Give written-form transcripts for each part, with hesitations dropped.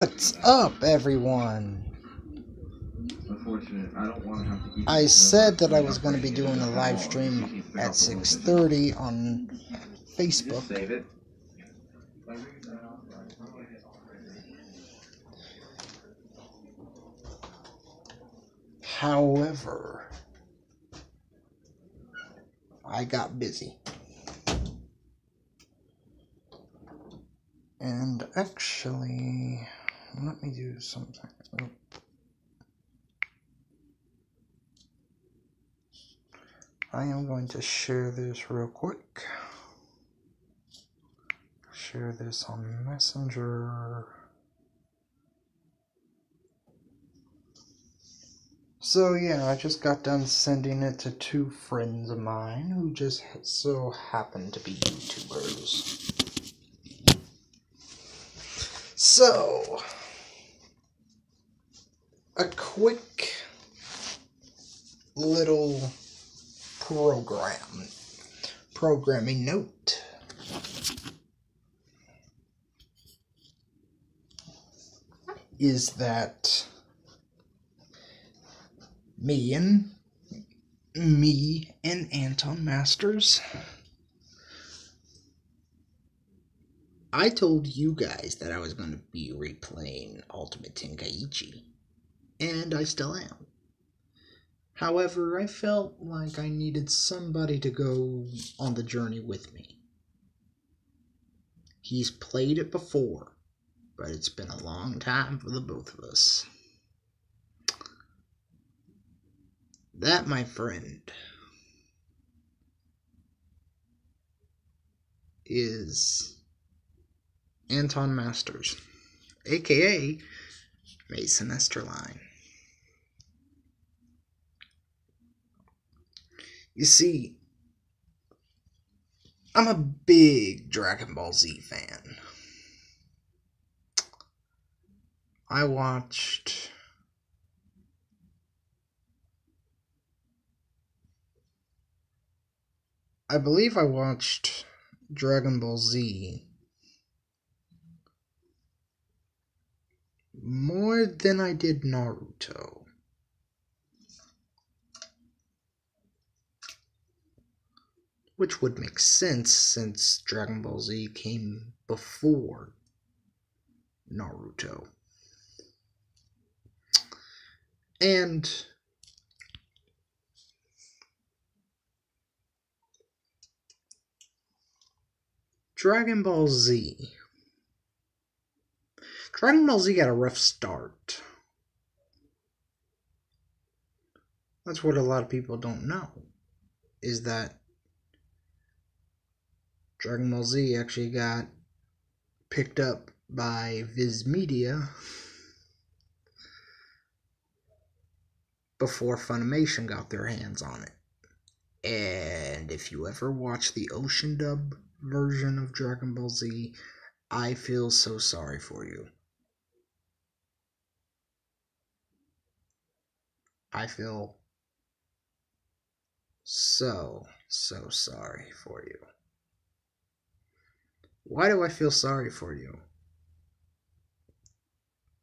What's up, everyone? I said that I was going to be doing a live stream at 6:30 on Facebook. However, I got busy. And actually, let me do something. I am going to share this real quick. Share this on Messenger. So yeah, I just got done sending it to two friends of mine who just so happen to be YouTubers. So, a quick little programming note. Is that me and Anton Masters, I told you guys that I was going to be replaying Ultimate Tenkaichi, and I still am. However, I felt like I needed somebody to go on the journey with me. He's played it before, but it's been a long time for the both of us. That, my friend, is Anton Masters, aka Mason Esterline. You see, I'm a big Dragon Ball Z fan. I believe I watched Dragon Ball Z more than I did Naruto. Which would make sense since Dragon Ball Z came before Naruto. And Dragon Ball Z got a rough start. That's what a lot of people don't know, is that Dragon Ball Z actually got picked up by Viz Media before Funimation got their hands on it. And if you ever watch the Ocean Dub version of Dragon Ball Z, I feel so sorry for you. I feel so sorry for you. Why do I feel sorry for you?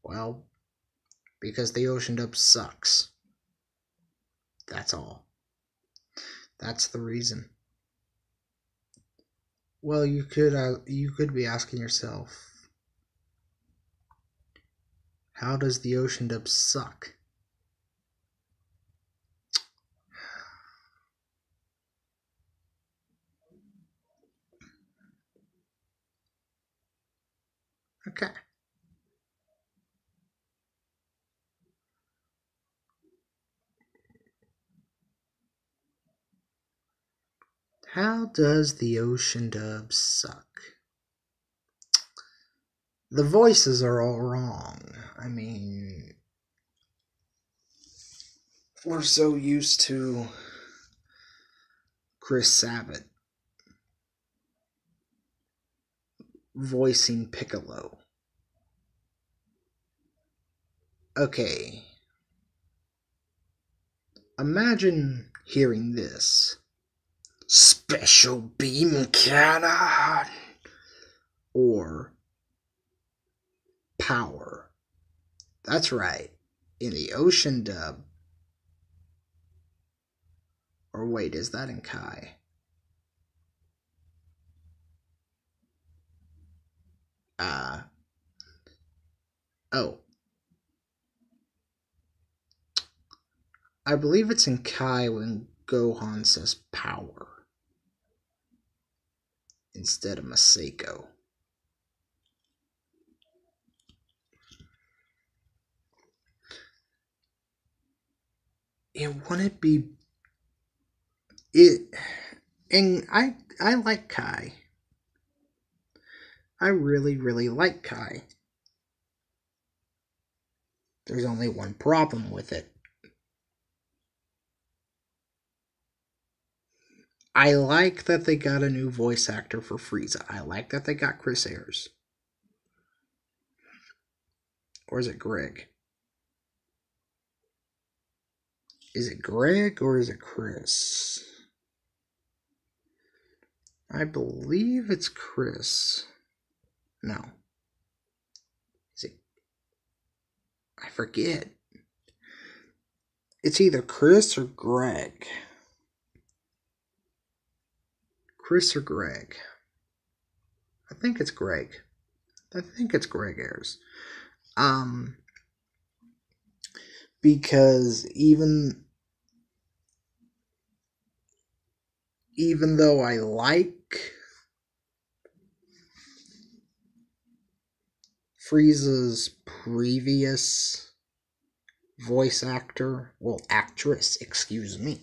Well, because the Ocean Dub sucks. That's all. That's the reason. Well, you could be asking yourself, how does the Ocean Dub suck? Okay. How does the Ocean Dub suck? The voices are all wrong. I mean, we're so used to Chris Sabat voicing Piccolo. Okay. Imagine hearing this. Special beam cannon! Or power. That's right. In the ocean dub. Or wait, is that in Kai? Uh, oh. I believe it's in Kai when Gohan says power instead of Masako. It wouldn't be it, and I like Kai. I really like Kai. There's only one problem with it. I like that they got a new voice actor for Frieza. I like that they got Chris Ayres. Or is it Greg? Is it Greg or is it Chris? I believe it's Chris. No. Is it? I forget. It's either Chris or Greg. Chris or Greg. I think it's Greg. I think it's Greg Ayres. Because even though I like Frieza's previous voice actor, well, actress, excuse me,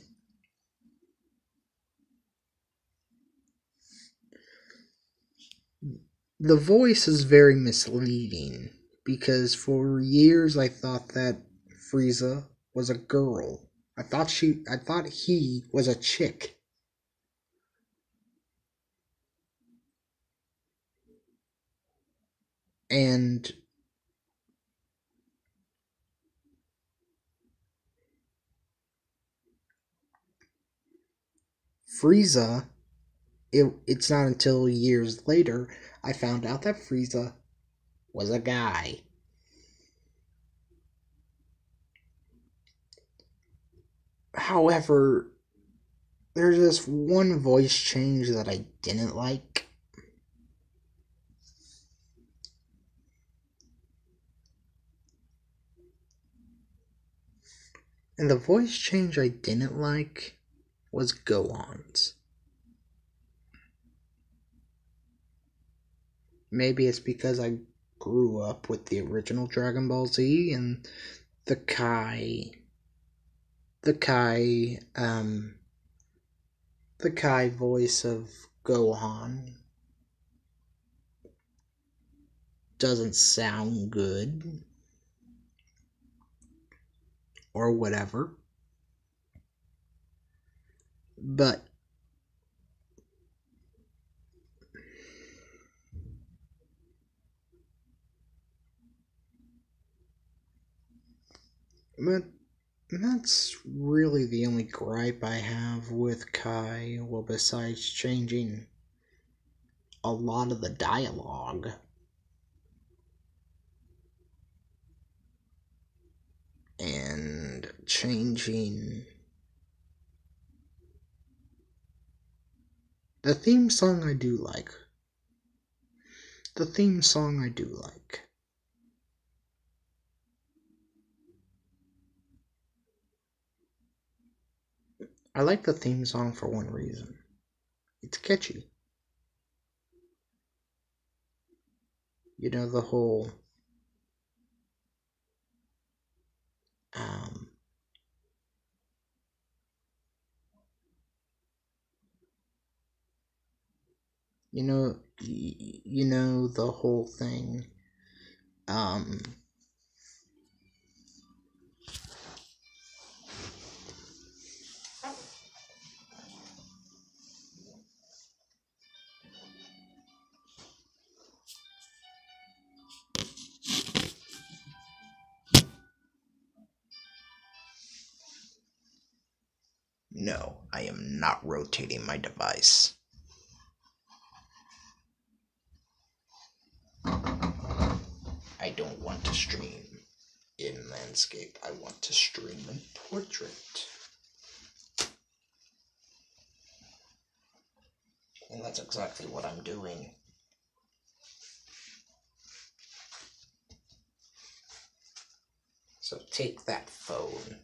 the voice is very misleading because for years I thought that Frieza was a girl. I thought he was a chick. And Frieza, it's not until years later I found out that Frieza was a guy. However, there's this one voice change that I didn't like. And the voice change I didn't like was Gohan's. Maybe it's because I grew up with the original Dragon Ball Z and the Kai voice of Gohan doesn't sound good or whatever. But that's really the only gripe I have with Kai, well, besides changing a lot of the dialogue. And changing the theme song I do like. The theme song I do like. I like the theme song for one reason. It's catchy. You know, the whole you know the whole thing. No, I am not rotating my device. I don't want to stream. landscape. I want to stream in portrait. And that's exactly what I'm doing. So take that, phone.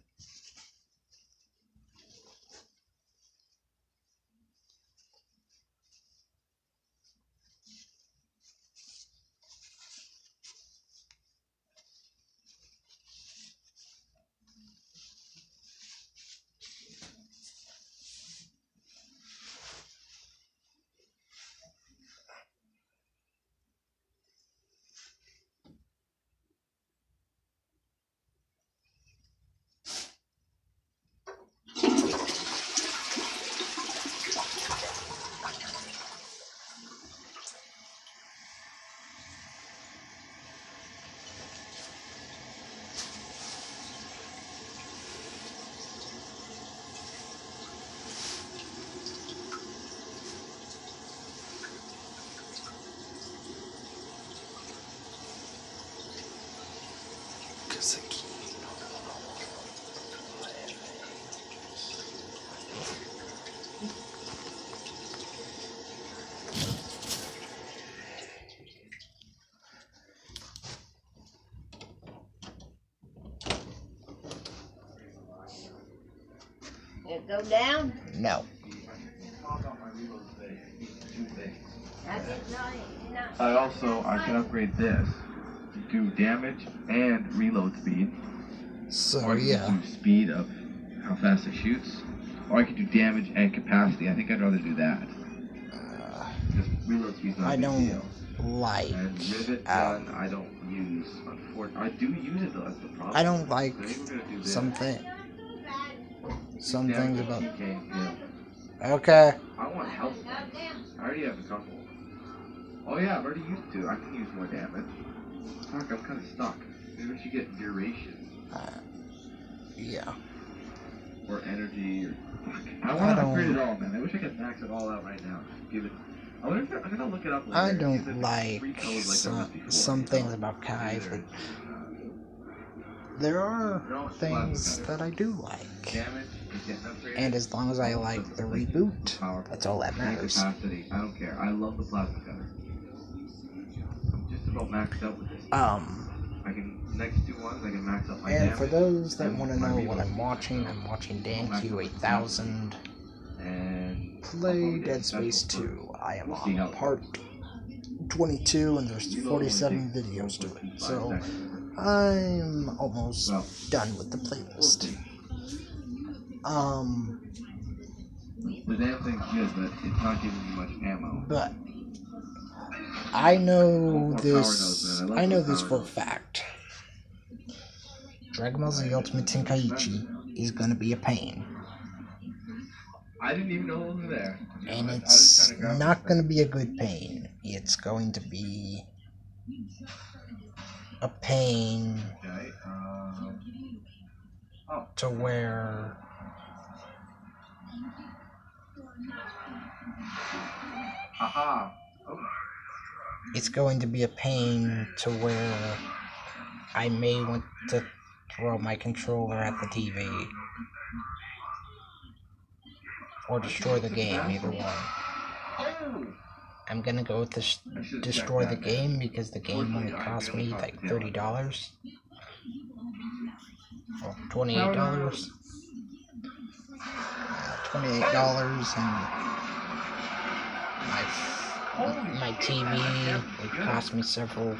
It go down? No. I can upgrade this to do damage and reload speed. So Or I can yeah. do speed of how fast it shoots. Or I can do damage and capacity. I think I'd rather do that. Because reload speed's not I a big don't deal. like. And rivet gun I don't use. Unfortunately, I do use it though. That's the problem. I don't like I think we're gonna do this. some things about. TK, yeah. Okay. I want health. I already have a couple. Oh yeah, I've already used 2. I can use more damage. Fuck, I'm kind of stuck. Maybe we should get duration. Yeah. Or energy, or... Fuck. I want to upgrade it all, man. I wish I could max it all out right now. Give it... I wonder if I'm gonna look it up later. I don't like some things about Kai, but there are things that I do like. Damage is getting upgraded. And as long as I like the reboot, that's all that matters. Capacity, I don't care. I love the plasma cutter. I'm just about maxed out with this. I can, next 2 ones, I can max up my and damage. for those that want to know what I'm watching DanQ 8000 and play Dead Space 2. I am on part 22 and there's 47 videos to it. So I'm almost done with the playlist. The damn thing's good, but it's not giving me much ammo. But I know this. I know this for a fact. Dragon Ball Z Ultimate Tenkaichi is gonna be a pain. I didn't even know those were there. And it's not gonna be a good pain. It's going to be a pain to where it's going to be a pain to where I may want to throw my controller at the TV or destroy the game, either one. I'm gonna go with this destroy the game because the game only cost me like $30 or $28. $28 and my TV would cost me several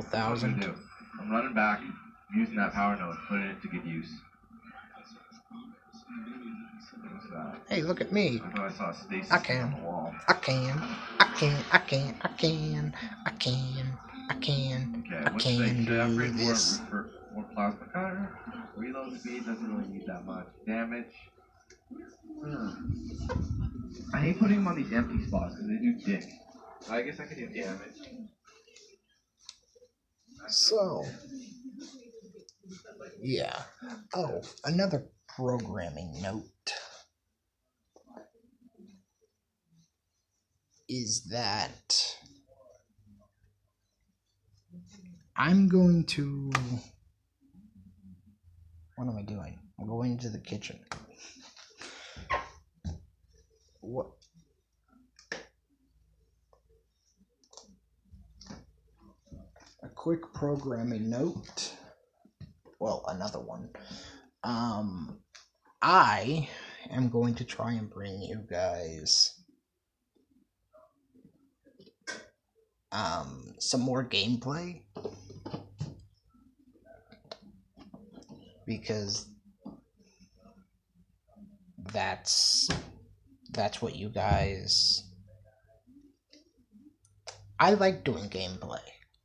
thousand. I'm running back, using that power node, putting it to good use. Hey, look at me. I thought I saw a stasis I can. on the wall. I can. Okay, which thing should I upgrade more plasma cutter? Reload speed doesn't really need that much. Damage. I hate putting them on these empty spots because they do dick. I guess I could do damage. So, yeah. Oh, another programming note is that I'm going to What am I doing? I'm going to the kitchen. What? A quick programming note. Well, another one. I am going to try and bring you guys some more gameplay, because that's what you guys. I like doing gameplay.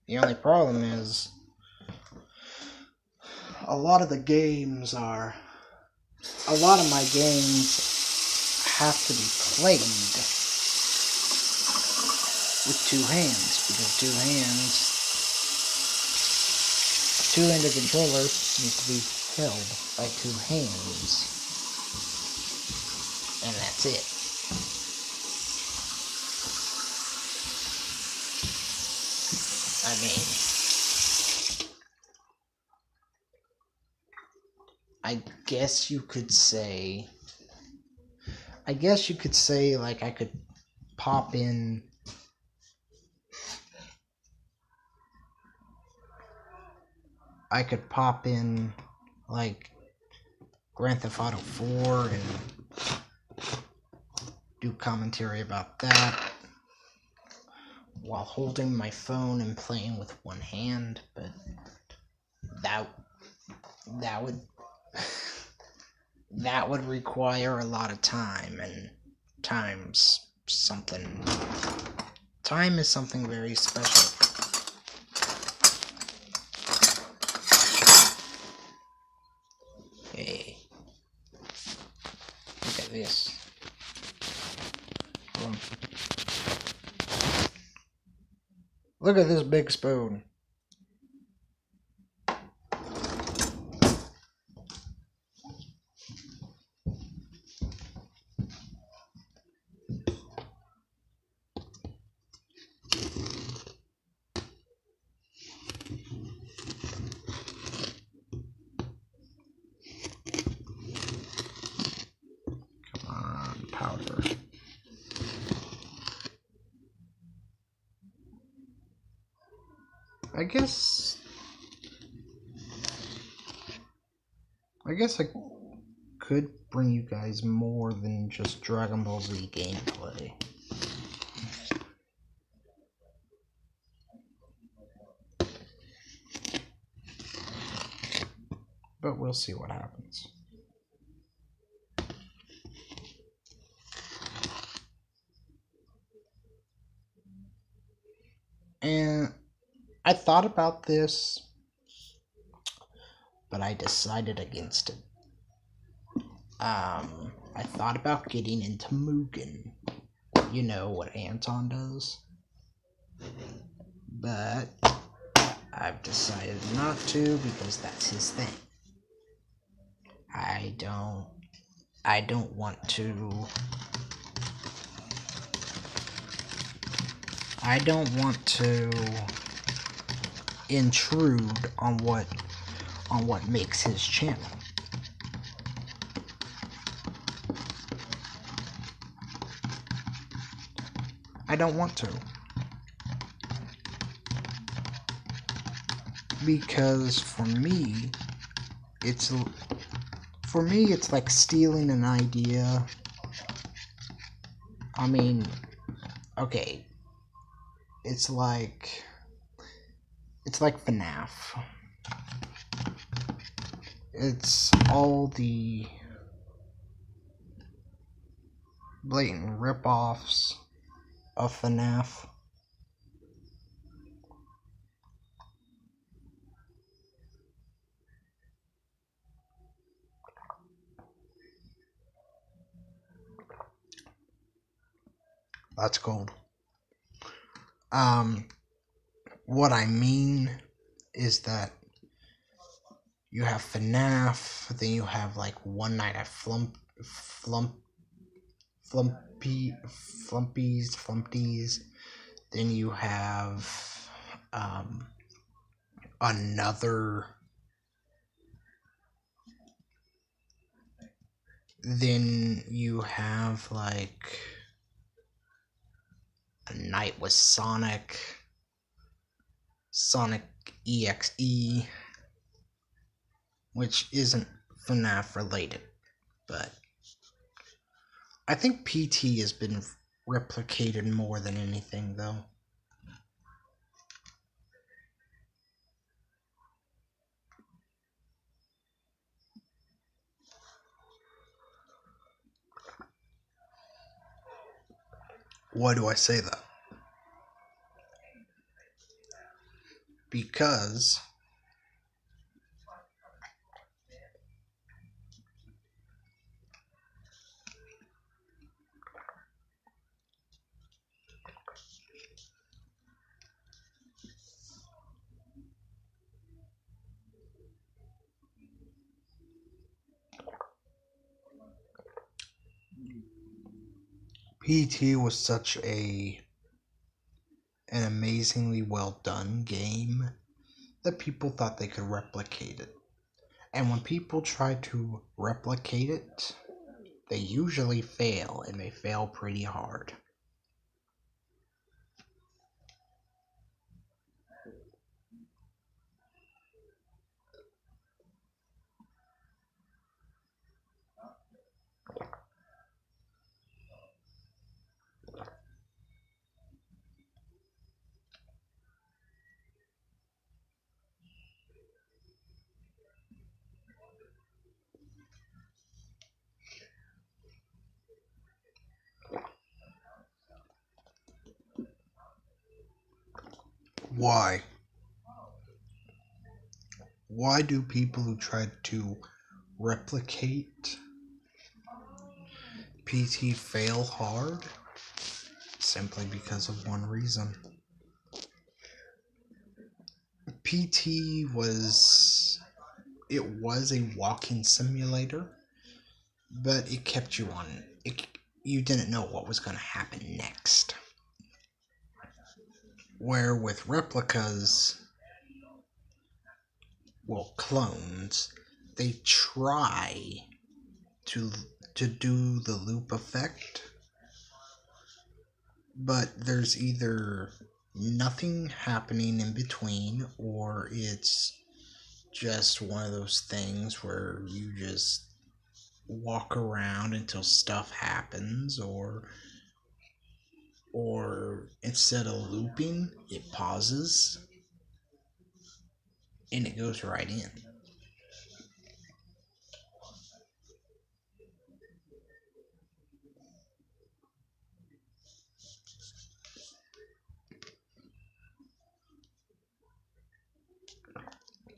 The only problem is a lot of my games have to be played with two hands, because two-handed controller needs to be held by two hands, and that's it. I mean, I guess you could say, like, I could pop in like Grand Theft Auto 4 and do commentary about that while holding my phone and playing with one hand, but that would require a lot of time, and time is something very special. Hey, look at this. Look at this big spoon. Powder. I guess I could bring you guys more than just Dragon Ball Z gameplay. But we'll see what happens. And I thought about this, but I decided against it. I thought about getting into Mugen. You know what Anton does. But I've decided not to, because that's his thing. I don't want to intrude on what makes his channel. I don't want to. Because for me, it's like stealing an idea. I mean, okay. It's like FNAF. It's all the blatant rip-offs of FNAF. That's cold. What I mean is that you have FNAF, then you have like One Night at Flumpy's, then you have another Then you have like a night with Sonic EXE, which isn't FNAF related, but I think PT has been replicated more than anything, though. Why do I say that? Because PT was such an amazingly well done game that people thought they could replicate it. And when people try to replicate it, they usually fail, and they fail pretty hard. Why? Why do people who try to replicate PT fail hard? Simply because of one reason. PT was a walking simulator, but it kept you on it. You didn't know what was going to happen next. Where with replicas, well, clones, they try to do the loop effect, but there's either nothing happening in between, or it's just one of those things where you just walk around until stuff happens, or instead of looping, it pauses and it goes right in.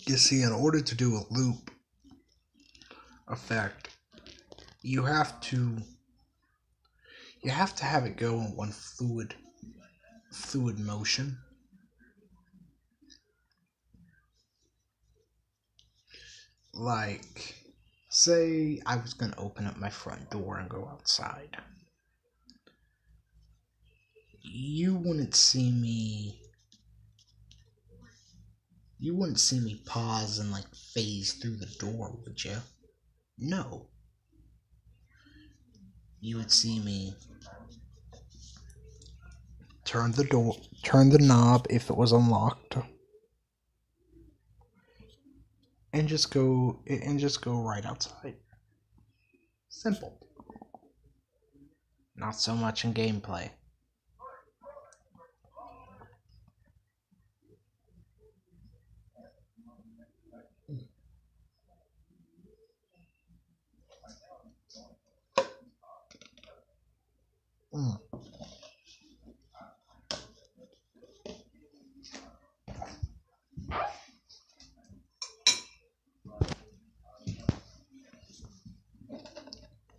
You see, in order to do a loop effect, you have to have it go in one fluid motion. Like, say I was going to open up my front door and go outside. You wouldn't see me pause and like phase through the door, would you? No. You would see me turn the knob if it was unlocked, and just go right outside. Simple. Not so much in gameplay.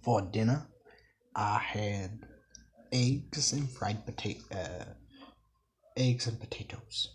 For dinner, I had eggs and eggs and potatoes.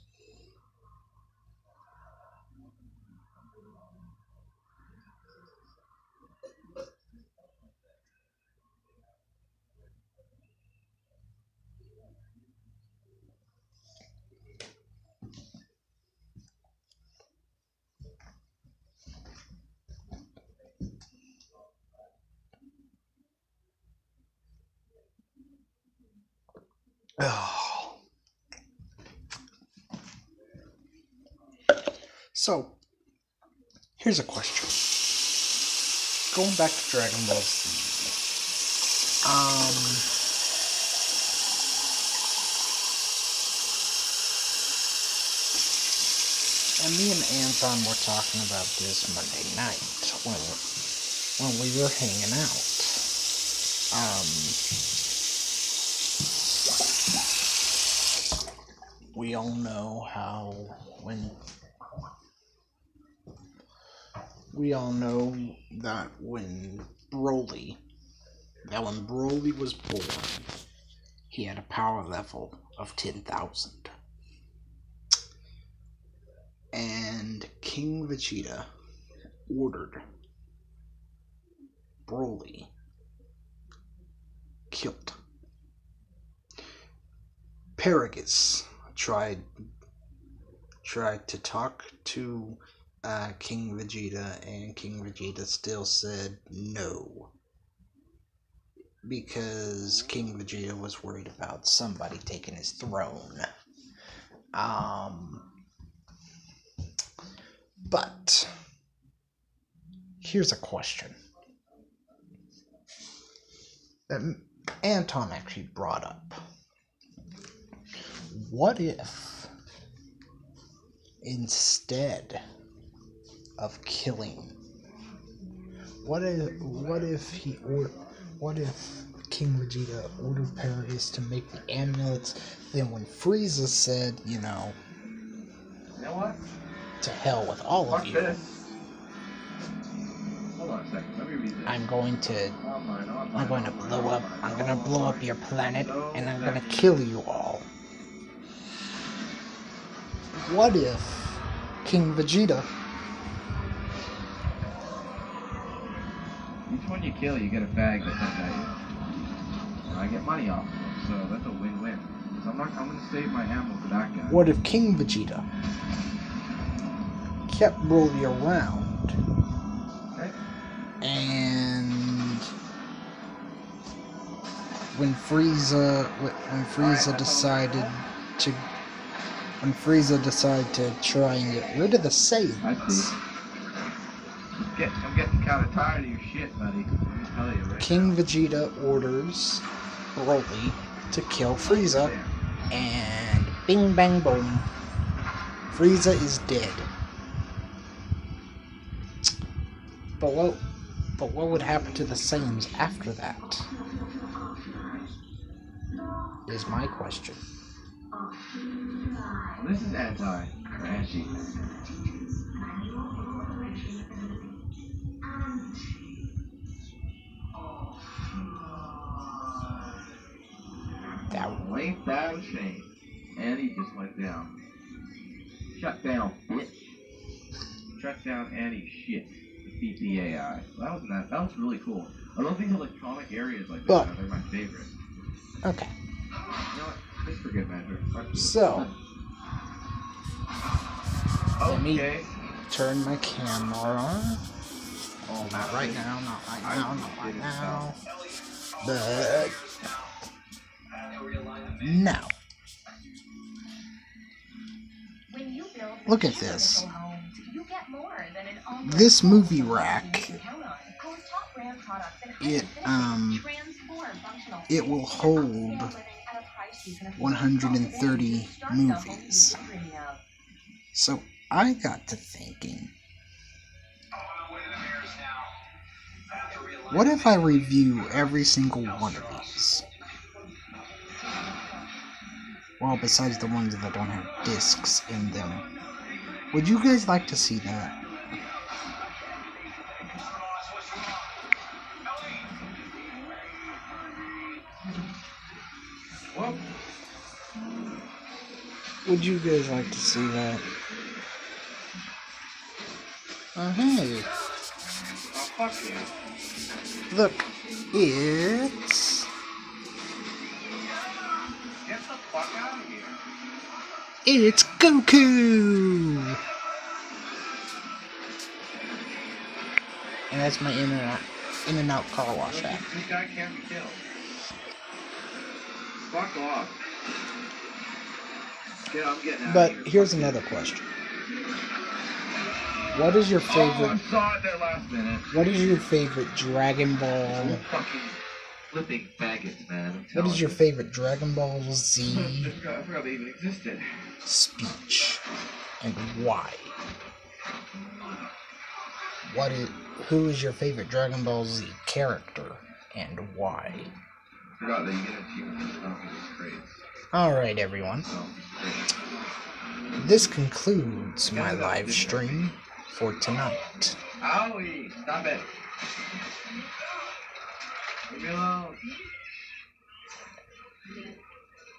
So, here's a question. Going back to Dragon Ball Z. And me and Anton were talking about this Monday night when we were hanging out. We all know how when Broly was born, he had a power level of 10,000. And King Vegeta ordered Broly killed. Paragus tried to talk to King Vegeta, and King Vegeta still said no, because King Vegeta was worried about somebody taking his throne. But here's a question that Anton actually brought up. What if, instead of killing, what if King Vegeta ordered Paragus to make the amulets? Then when Frieza said, you know what? To hell with all of you. This. Hold on a second. Let me read this. I'm going to blow up your planet, and I'm gonna kill you all. What if King Vegeta? Each one you kill, you get a bag that comes at you. And I get money off of them, so that's a win-win. So I'm gonna save my ammo for that guy. What if King Vegeta kept Broly around, okay, and when Frieza decided to try and get rid of the Saiyans, I'm getting kind of tired of your shit, buddy. Let me tell you right King now. Vegeta orders Broly to kill Frieza, and bing bang boom, Frieza is dead. But what would happen to the Saiyans after that? Is my question. Well, this is anti-trashy. Ain't that a shame? And he just went down. Shut down, bitch. Shut down Annie's shit. Defeat the AI. That was really cool. I love these electronic areas like that. They're my favorite. Okay. You know what? Just forget Magic. So, okay. Let me turn my camera. Oh, not right now, not right now. But now, look at this. This movie rack, it will hold 130 movies. So I got to thinking, what if I review every single one of these? Well, besides the ones that don't have discs in them. Would you guys like to see that? Would you guys like to see that? Hey. Oh, fuck you. Look, it's... Get the fuck out of here. It's Goku! And that's my in and out car wash app. This guy can't be killed. Fuck off. Yeah, I'm getting out But of here. here's another question. What is your Oh, favorite? I saw it there last minute. What is your favorite Dragon Ball? Fucking flipping faggots, man. What is your favorite Dragon Ball Z I forgot they even existed. speech, and why? Who is your favorite Dragon Ball Z character, and why? I forgot that you get achievements for stopping these crates. Alright, everyone. This concludes my live stream for tonight. Owie! Stop it! Leave me alone.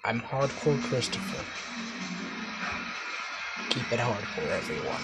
I'm Hardcore Christopher. Keep it hardcore, everyone.